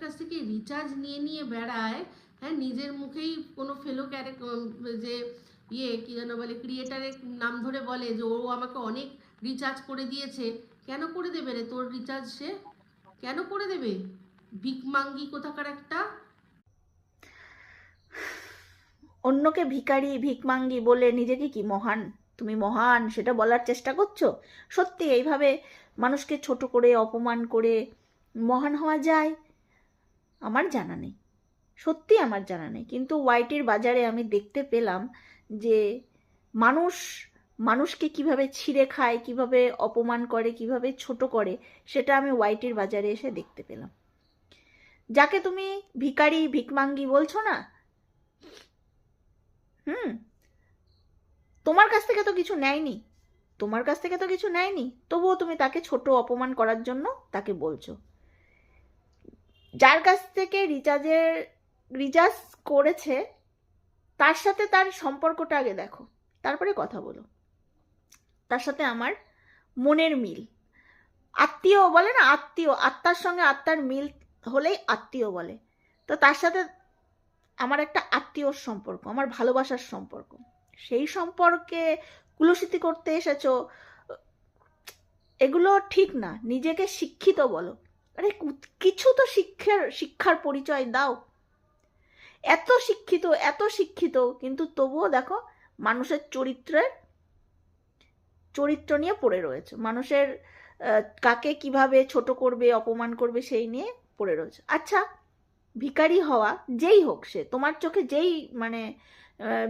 কাছ থেকে রিচার্জ নিয়ে নিয়ে বেড়ায়, হ্যাঁ, নিজের মুখেই কোনো ফেলো যে কি যেন বলে, ক্রিয়েটারের নাম ধরে বলে যে ও আমাকে অনেক রিচার্জ করে দিয়েছে। কেন করে দেবে রে তোর রিচার্জ? সে কেন করে দেবে? ভিকমাঙ্গি কোথাকার একটা। অন্যকে ভিখারি ভিকমাঙ্গি বলে নিজেকে কি মহান, তুমি মহান সেটা বলার চেষ্টা করছো? সত্যি এইভাবে মানুষকে ছোট করে অপমান করে মহান হওয়া যায়? আমার জানা নেই, সত্যি আমার জানা নেই। কিন্তু ওয়াইটির বাজারে আমি দেখতে পেলাম যে মানুষ মানুষকে কিভাবে ছিঁড়ে খায়, কিভাবে অপমান করে, কিভাবে ছোট করে, সেটা আমি ওয়াইটির বাজারে এসে দেখতে পেলাম। যাকে তুমি ভিখারি ভিকমাঙ্গি বলছো না, তোমার কাছ থেকে তো কিছু নেয়নি, তোমার কাছ থেকে তো কিছু নেয়নি, তবুও তুমি তাকে ছোট অপমান করার জন্য তাকে বলছো। যার কাছ থেকে রিচার্জ করেছে তার সাথে তার সম্পর্কটা আগে দেখো, তারপরে কথা বলো। তার সাথে আমার মনের মিল, আত্মীয় বলে না, আত্মীয়, আত্মার সঙ্গে আত্মার মিল হলেই আত্মীয় বলে। তো তার সাথে আমার একটা আত্মীয়র সম্পর্ক, আমার ভালোবাসার সম্পর্ক, সেই সম্পর্কে কুলসিতি করতে এসেছো, এগুলো ঠিক না। নিজেকে শিক্ষিত বলো। আরে কিছু তো শিক্ষার পরিচয় দাও। এত শিক্ষিত কিন্তু তবুও দেখো মানুষের চরিত্র নিয়ে পড়ে রয়েছে, মানুষের কাকে কিভাবে ছোট করবে অপমান করবে সেই নিয়ে পড়ে রয়েছে। আচ্ছা, ভিখারি হওয়া যেই হোক, সে তোমার চোখে যেই মানে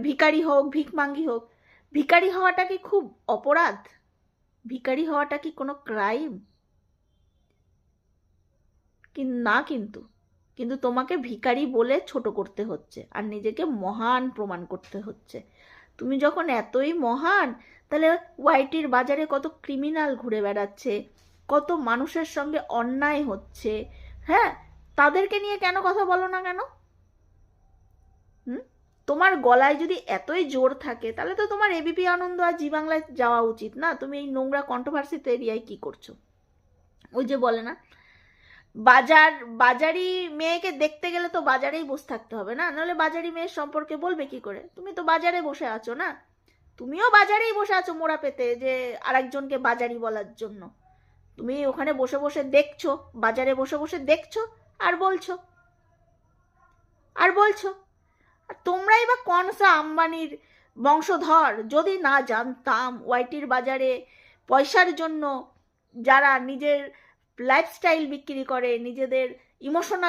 ভিখারি হোক ভিকমাঙ্গি হোক, ভিখারি হওয়াটা কি খুব অপরাধ? ভিখারি হওয়াটা কি কোনো ক্রাইম? না, কিন্তু কিন্তু তোমাকে ভিখারি বলে ছোট করতে হচ্ছে আর নিজেকে মহান প্রমাণ করতে হচ্ছে। তুমি যখন এতই মহান, তাহলে ওয়াইটির বাজারে কত ক্রিমিনাল ঘুরে বেড়াচ্ছে, কত মানুষের সঙ্গে অন্যায় হচ্ছে, হ্যাঁ, তাদেরকে নিয়ে কেন কথা বলো না কেন? তোমার গলায় যদি এতই জোর থাকে তাহলে তো তোমার এবিপি আনন্দ আর জি বাংলায় যাওয়া উচিত না। তুমি এই নোংরা কন্ট্রোভার্সিতে এরিয়ায় কি করছো? ওই যে বলে না, বাজারি মেয়েকে দেখতে গেলে তো বাজারেই বসে থাকতে হবে না, নাহলে বাজারি মেয়ের সম্পর্কে বলবে কি করে? তুমি তো বাজারে বসে আছো না, তুমিও বাজারেই বসে আছো মোড়া পেতে, যে আরেকজনকে বাজারি বলার জন্য। তুমি ওখানে বসে বসে দেখছো, বাজারে বসে বসে দেখছো আর বলছো আর বলছো। আর তোমরাই বা কনসা আম্বানির বংশধর? যদি না জানতাম ওয়াইটির বাজারে পয়সার জন্য যারা নিজের লাইফস্টাইল বিক্রি করে, নিজেদের ইমোশনাল